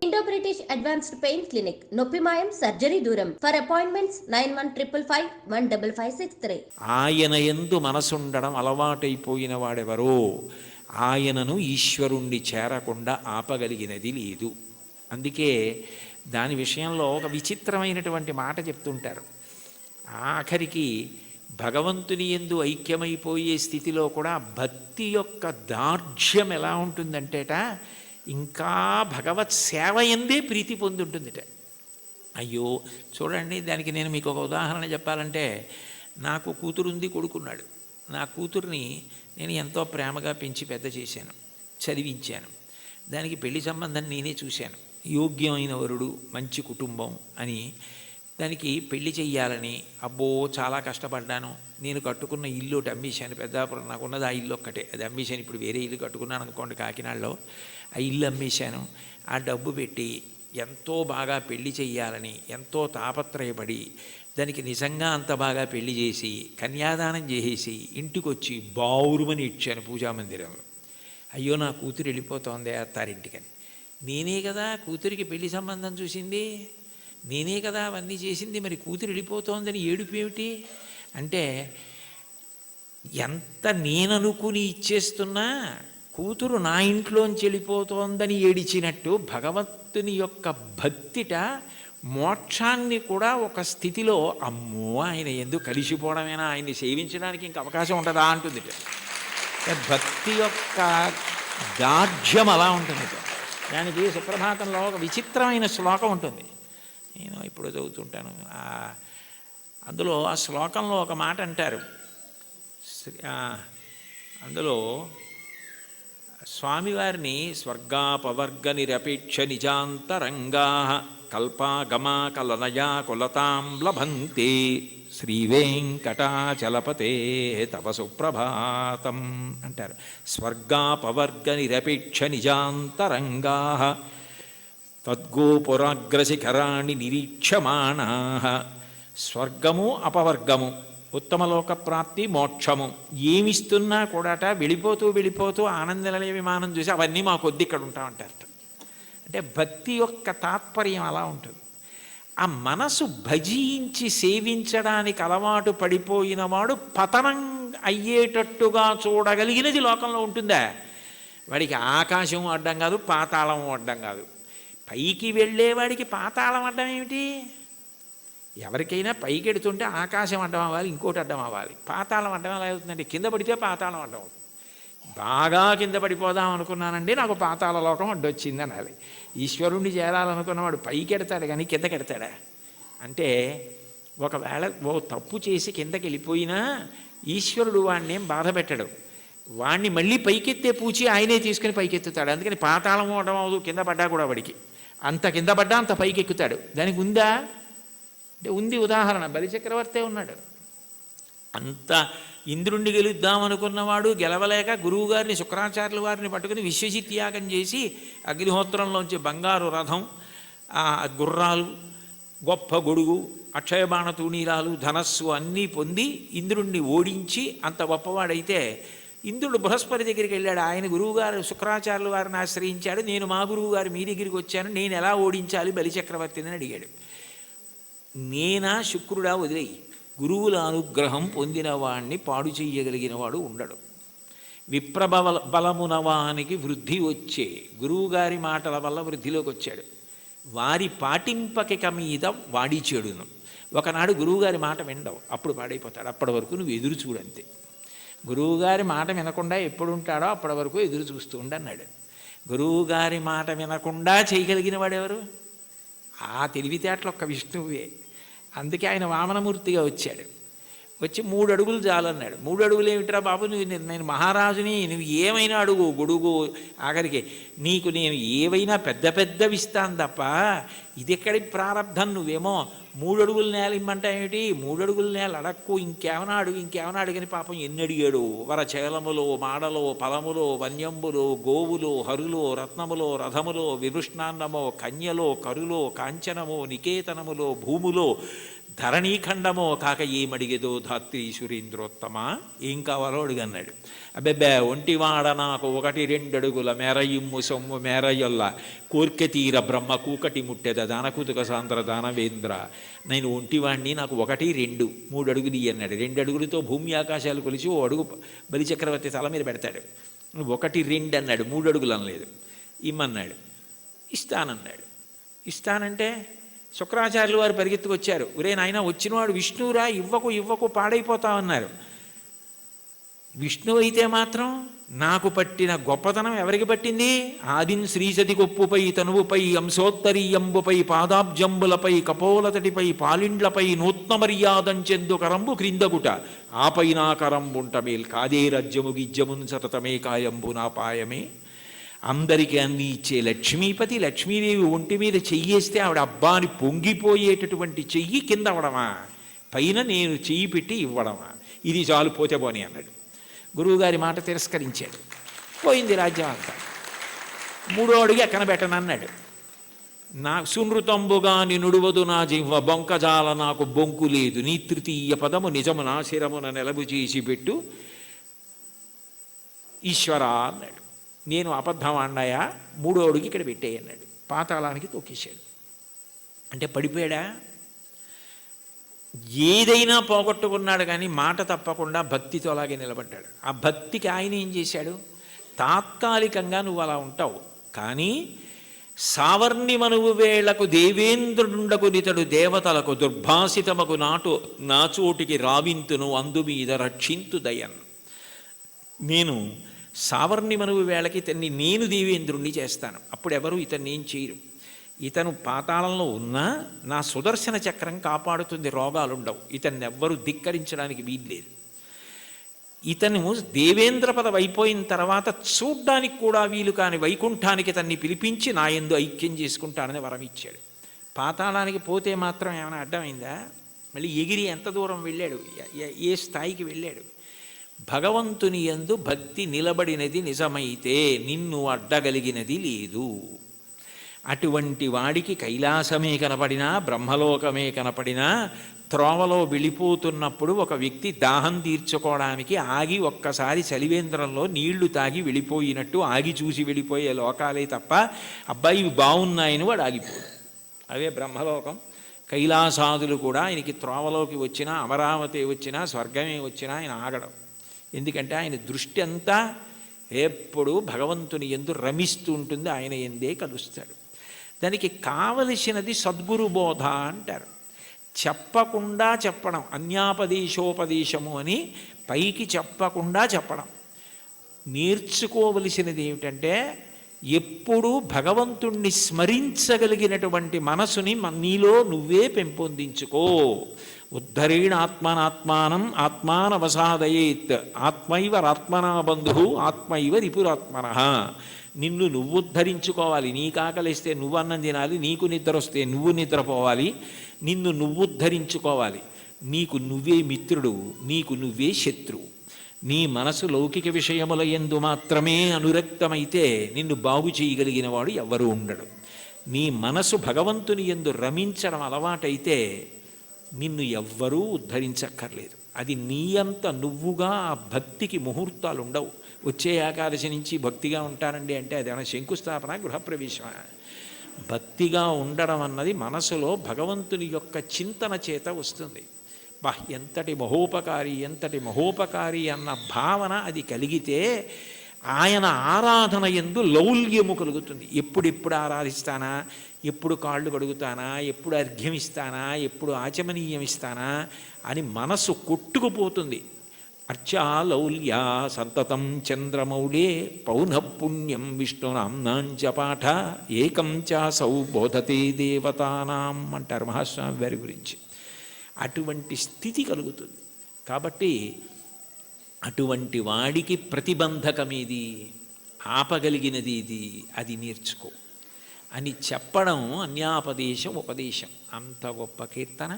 Indo-British Advanced Pain Clinic, నొప్పిమాయం surgery దూరం. For appointments 9155515563. ఆయన యందు మనసుండడం అలవాటైపోయిన వాడెవరో ఆయనను ఈశ్వరుణ్ణి చేరకుండా ఆపగలిగినది లేదు. అందుకే దాని విషయంలో ఒక విచిత్రమైనటువంటి మాట చెప్తుంటారు. ఆఖరికి భగవంతుని యందు ఐక్యమైపోయే స్థితిలో కూడా భక్తి యొక్క దార్ఢ్యం ఎలా ఉంటుందంటేట, ఇంకా భగవత్ సేవ ఎందే ప్రీతి పొందుంటుందిట. అయ్యో చూడండి, దానికి నేను మీకు ఒక ఉదాహరణ చెప్పాలంటే, నాకు కూతురుంది, కొడుకున్నాడు. నా కూతుర్ని నేను ఎంతో ప్రేమగా పెంచి పెద్ద చేశాను, చదివించాను. దానికి పెళ్లి సంబంధం నేనే చూశాను. యోగ్యమైన వరుడు, మంచి కుటుంబం అని దానికి పెళ్లి చెయ్యాలని అబ్బో చాలా కష్టపడ్డాను. నేను కట్టుకున్న ఇల్లు ఒకటి అమ్మేశాను. పెద్దాపురం నాకున్నది ఆ ఇల్లు ఒక్కటే, అది అమ్మేశాను. ఇప్పుడు వేరే ఇల్లు కట్టుకున్నాను అనుకోండి కాకినాడలో. ఆ ఇల్లు అమ్మేశాను. ఆ డబ్బు పెట్టి ఎంతో బాగా పెళ్లి చెయ్యాలని ఎంతో తాపత్రయపడి దానికి నిజంగా అంత బాగా పెళ్లి చేసి కన్యాదానం చేసేసి ఇంటికొచ్చి బావురుమని ఇచ్చాను పూజామందిరంలో. అయ్యో నా కూతురు వెళ్ళిపోతోంది అత్తారింటికని. నేనే కదా కూతురికి పెళ్లి సంబంధం చూసింది, నేనే కదా అవన్నీ చేసింది, మరి కూతురు వెళ్ళిపోతోందని ఏడుపు ఏమిటి అంటే, ఎంత నేననుకుని ఇచ్చేస్తున్నా కూతురు నా ఇంట్లోంచి వెళ్ళిపోతోందని ఏడిచినట్టు భగవంతుని యొక్క భక్తిట మోక్షాన్ని కూడా ఒక స్థితిలో అమ్మో ఆయన ఎందుకు కలిసిపోవడమేనా, ఆయన్ని సేవించడానికి ఇంక అవకాశం ఉంటుందా అంటుంది. భక్తి యొక్క దార్ఢ్యం అలా ఉంటుంది. దానికి సుప్రభాతంలో ఒక విచిత్రమైన శ్లోకం ఉంటుంది, నేను ఇప్పుడు చదువుతుంటాను. అందులో ఆ శ్లోకంలో ఒక మాట అంటారు. అందులో స్వామివారిని స్వర్గాపవర్గ నిరపేక్ష నిజాంతరంగా కల్పాగమా కలనయా కులతాం లభంతే శ్రీవేంకటాచలపతే తవ సుప్రభాతం అంటారు. స్వర్గాపవర్గ నిరపేక్ష నిజాంతరంగా తద్గోపురాగ్రశిఖరాణి నిరీక్షమాణా. స్వర్గము అపవర్గము, ఉత్తమలోక ప్రాప్తి, మోక్షము ఏమిస్తున్నా కూడాట వెళ్ళిపోతూ వెళ్ళిపోతూ ఆనందనిలయ విమానం చూసి అవన్నీ మా కొద్ది ఇక్కడ ఉంటామంటారట. అంటే భక్తి యొక్క తాత్పర్యం అలా ఉంటుంది. ఆ మనసు భజించి సేవించడానికి అలవాటు పడిపోయిన వాడు పతనం అయ్యేటట్టుగా చూడగలిగినది లోకంలో ఉంటుందా? వాడికి ఆకాశం అడ్డం కాదు, పాతాళం అడ్డం కాదు. పైకి వెళ్ళేవాడికి పాతాళం అడ్డం ఏమిటి? ఎవరికైనా పైకి ఎడుతుంటే ఆకాశం అడ్డం అవ్వాలి, ఇంకోటి అడ్డం అవ్వాలి. పాతాళం అడ్డం ఎలా అవుతుందంటే, కింద పడితే పాతాళం అడ్డం అవుతుంది. బాగా కింద పడిపోదాం అనుకున్నానండి, నాకు పాతాళ లోకం అడ్డొచ్చింది అనాలి. ఈశ్వరుణ్ణి చేరాలనుకున్నవాడు పైకి ఎడతాడు కానీ కిందకి ఎడతాడా? అంటే ఒకవేళ ఓ తప్పు చేసి కిందకి వెళ్ళిపోయినా ఈశ్వరుడు వాడిని ఏం బాధ పెట్టడు. వాడిని మళ్ళీ పైకెత్తే పూచి ఆయనే తీసుకుని పైకెత్తుతాడు. అందుకని పాతాళం అవడం అవదు, కింద పడ్డా కూడా వాడికి అంత కింద పడ్డా అంత పైకి ఎక్కుతాడు. దానికి ఉందా అంటే ఉంది. ఉదాహరణ బలిచక్రవర్తే ఉన్నాడు. అంత ఇంద్రుణ్ణి గెలుద్దామనుకున్నవాడు గెలవలేక గురువుగారిని శుక్రాచార్యుల వారిని పట్టుకుని విశ్వజిత్ యాగం చేసి అగ్నిహోత్రంలోంచి బంగారు రథం, గుర్రాలు, గొప్ప గొడుగు, అక్షయబాణ తూణీరాలు, ధనస్సు అన్నీ పొంది ఇంద్రుణ్ణి ఓడించి అంత గొప్పవాడైతే ఇంద్రుడు బృహస్పతి దగ్గరికి వెళ్ళాడు. ఆయన గురువుగారు శుక్రాచార్యుల వారిని ఆశ్రయించాడు. నేను మా గురువుగారు మీ దగ్గరికి వచ్చాను, నేను ఎలా ఓడించాలి బలిచక్రవర్తిని అడిగాడు. నేనా శుక్రుడా వదిలేయి, గురువుల అనుగ్రహం పొందిన వాణ్ణి పాడు చెయ్యగలిగిన వాడు ఉండడు. బలమునవానికి వృద్ధి వచ్చే గురువుగారి మాటల వల్ల వృద్ధిలోకి వచ్చాడు. వారి పాటింపకిక మీద వాడి చెడును. ఒకనాడు గురువుగారి మాట వినడవు, అప్పుడు పాడైపోతాడు. అప్పటి వరకు నువ్వు ఎదురు చూడంతే. గురువుగారి మాట వినకుండా ఎప్పుడు ఉంటాడో అప్పటి వరకు ఎదురు చూస్తూ ఉండన్నాడు. గురువుగారి మాట వినకుండా చేయగలిగిన వాడెవరు? ఆ తెలివితేటలు ఒక్క విష్ణువే. అందుకే ఆయన వామనమూర్తిగా వచ్చాడు. వచ్చి 3 అడుగులు చాలన్నాడు. 3 అడుగులు ఏమిట్రా బాబు, నేను మహారాజుని, నువ్వు ఏమైనా అడుగు, గొడుగు, ఆఖరికి నీకు నేను ఏవైనా పెద్ద పెద్దవి ఇస్తాను తప్ప ఇది ఎక్కడి ప్రారంధం, నువ్వేమో 3 అడుగుల నేల ఇమ్మంటా ఏమిటి, 3 అడుగుల నేల అడక్కు, ఇంకేమైనా అడుగని పాపం ఎన్ని అడిగాడు. వరచేలములో, మాడలో, ఫలములో, వన్యంబులో, గోవులో, హరులో, రత్నములో, రథములో, విభృష్ణాన్నమో, కన్యలో, కరులో, కాంచనమో, నికేతనములో, భూములో, ధరణీఖండమో కాక ఏమడిగేదో ధాత్రి సురేంద్రోత్తమ, ఏం కావాలో అడుగన్నాడు. అబ్బెబ్బే ఒంటివాడ నాకు 1-2 అడుగుల మేరయిమ్ము సొమ్ము మేరయొల్ల కోర్కె తీర బ్రహ్మ కూకటి ముట్టెద దానకుతుక సాంద్ర దానవేంద్ర, నేను ఒంటివాణ్ణి, నాకు 1-2 3 అడుగులు ఇయ్యి అన్నాడు. 2 అడుగులతో భూమి ఆకాశాలు కొలిచి 1 అడుగు బలిచక్రవర్తి తల మీద పెడతాడు. 1-2 అన్నాడు, 3 అడుగులు అనలేదు. ఇమ్మన్నాడు. ఇస్తానన్నాడు. ఇస్తానంటే శుక్రాచార్యులు వారు పరిగెత్తుకొచ్చారు. ఒరే నాయన, వచ్చినవాడు విష్ణువురా, ఇవ్వకు పాడైపోతామన్నారు. విష్ణువు అయితే మాత్రం నాకు పట్టిన గొప్పతనం ఎవరికి పట్టింది? ఆదిన్ శ్రీసతి కొప్పుపై తనువుపై అంశోత్తరీయంబుపై పాదాబ్జంబులపై కపోలతటిపై పాలిండ్లపై నూత్న మర్యాదంచెందు కరంబు క్రిందగుట ఆపై నా కరంబుంట మేల్ కాదే రజ్యము గిజ్జమున్ సతతమే కాయంబు నా పాయమే. అందరికీ అన్ని ఇచ్చే లక్ష్మీపతి, లక్ష్మీదేవి ఒంటి మీద చెయ్యేస్తే ఆవిడ అబ్బాని పొంగిపోయేటటువంటి చెయ్యి కింద అవడమా, పైన నేను చెయ్యి పెట్టి ఇవ్వడమా? ఇది చాలు, పోతే పోని అన్నాడు. గురువుగారి మాట తిరస్కరించాడు. పోయింది రాజ్యం అంతా. 3వ అడుగు ఎక్కన పెట్టనన్నాడు. నా సునృతంబుగా నినుడువదు నా జిహ్వ బొంకజాల నాకు బొంకు లేదు, నీ 3వ పదము నిజము నా శిరమున నెలబు చేసి పెట్టు ఈశ్వరా అన్నాడు. నేను అబద్ధం అన్నాయా? 3వ అడుగు ఇక్కడ పెట్టేయి అన్నాడు. పాతాళానికి తొక్కేశాడు. అంటే పడిపోయాడా? ఏదైనా పోగొట్టుకున్నాడు, కానీ మాట తప్పకుండా భక్తితో అలాగే నిలబడ్డాడు. ఆ భక్తికి ఆయన ఏం చేశాడు? తాత్కాలికంగా నువ్వు అలా ఉంటావు, కానీ సావర్ణి మనువు వేళకు దేవేంద్రుండకు నితడు దేవతలకు దుర్భాసితమకు నాచోటికి రావింతును అందు మీద రక్షింతు దయన్. నేను సావర్ణి మనువు వేళకి ఇతన్ని నేను దేవేంద్రుణ్ణి చేస్తాను, అప్పుడు ఎవరు ఇతన్ని ఏం చేయరు. ఇతను పాతాళంలో ఉన్నా నా సుదర్శన చక్రం కాపాడుతుంది, రోగాలుండవు, ఇతన్ని ఎవ్వరూ ధిక్కరించడానికి వీల్లేదు. ఇతను దేవేంద్ర పదవి అయిపోయిన తర్వాత చూడ్డానికి కూడా వీలు కాని వైకుంఠానికి తన్ని పిలిపించి నా యందు ఐక్యం చేసుకుంటానని వరం ఇచ్చాడు. పాతాళానికి పోతే మాత్రం ఏమైనా అడ్డమైందా? మళ్ళీ ఎగిరి ఎంత దూరం వెళ్ళాడు, ఏ స్థాయికి వెళ్ళాడు? భగవంతుని యందు భక్తి నిలబడినది నిజమైతే నిన్ను అడ్డగలిగినది లేదు. అటువంటి వాడికి కైలాసమే కనపడినా, బ్రహ్మలోకమే కనపడినా, త్రోవలో వెళ్ళిపోతున్నప్పుడు ఒక వ్యక్తి దాహం తీర్చుకోవడానికి ఆగి ఒక్కసారి చలివేంద్రంలో నీళ్లు తాగి వెళ్ళిపోయినట్టు ఆగి చూసి వెళ్ళిపోయే లోకాలే తప్ప, అబ్బాయి ఇవి బాగున్నాయని వాడు ఆగిపోడు. అవే బ్రహ్మలోకం. కైలాసాదులు కూడా ఆయనకి త్రోవలోకి వచ్చినా, అమరావతి వచ్చినా, స్వర్గమే వచ్చినా ఆయన ఆగడం. ఎందుకంటే ఆయన దృష్టి అంతా ఎప్పుడూ భగవంతుని యందు రమిస్తూ ఉంటుంది, ఆయన ఎందే కలుస్తాడు. దానికి కావలసినది సద్గురు బోధ అంటారు. చెప్పకుండా చెప్పడం, అన్యాపదేశోపదేశము అని పైకి చెప్పకుండా చెప్పడం. నేర్చుకోవలసినది ఏమిటంటే ఎప్పుడూ భగవంతుణ్ణి స్మరించగలిగినటువంటి మనసుని నీలో నువ్వే పెంపొందించుకో. ఉద్ధరేణ ఆత్మనాత్మానం ఆత్మానవసాదయేత్ ఆత్మైవరాత్మనా బంధు ఆత్మైవ రిపురాత్మన. నిన్ను నువ్వు ఉద్ధరించుకోవాలి. నీకు ఆకలిస్తే నువ్వు అన్నం తినాలి, నీకు నిద్ర వస్తే నువ్వు నిద్రపోవాలి, నిన్ను నువ్వు ఉద్ధరించుకోవాలి. నీకు నువ్వే మిత్రుడు, నీకు నువ్వే శత్రువు. నీ మనసు లౌకిక విషయముల యందు మాత్రమే అనురక్తమైతే నిన్ను బాగు చేయగలిగిన వాడు ఎవ్వరూ ఉండడు. నీ మనసు భగవంతుని యందు రమించడం అలవాటైతే నిన్ను ఎవ్వరూ ఉద్ధరించక్కర్లేదు. అది నీ అంత నువ్వుగా ఆ భక్తికి ముహూర్తాలు ఉండవు. వచ్చే ఏకాదశి నుంచి భక్తిగా ఉంటానండి అంటే అదేమైనా శంకుస్థాపన, గృహప్రవేశమా? భక్తిగా ఉండడం అన్నది మనసులో భగవంతుని యొక్క చింతన చేత వస్తుంది. ఎంతటి మహోపకారి అన్న భావన అది కలిగితే ఆయన ఆరాధన యందు లౌల్యము కలుగుతుంది. ఎప్పుడెప్పుడు ఆరాధిస్తానా, ఎప్పుడు కాళ్ళు కడుగుతానా, ఎప్పుడు అర్ఘ్యం ఇస్తానా, ఎప్పుడు ఆచమనీయం ఇస్తానా అని మనసు కొట్టుకుపోతుంది. అర్చాలౌల్యా సంతతం చంద్రమౌళే పౌనఃపుణ్యం విష్ణునాంనాంచ పాఠ ఏకం చాసౌ బోధతే దేవతానాం అంటారు మహాస్వామి వారి గురించి. అటువంటి స్థితి కలుగుతుంది. కాబట్టి అటువంటి వాడికి ప్రతిబంధకమేది, ఆపగలిగినది ఇది, అది నేర్చుకో అని చెప్పడం అన్యాపదేశం ఉపదేశం. అంత గొప్ప కీర్తన.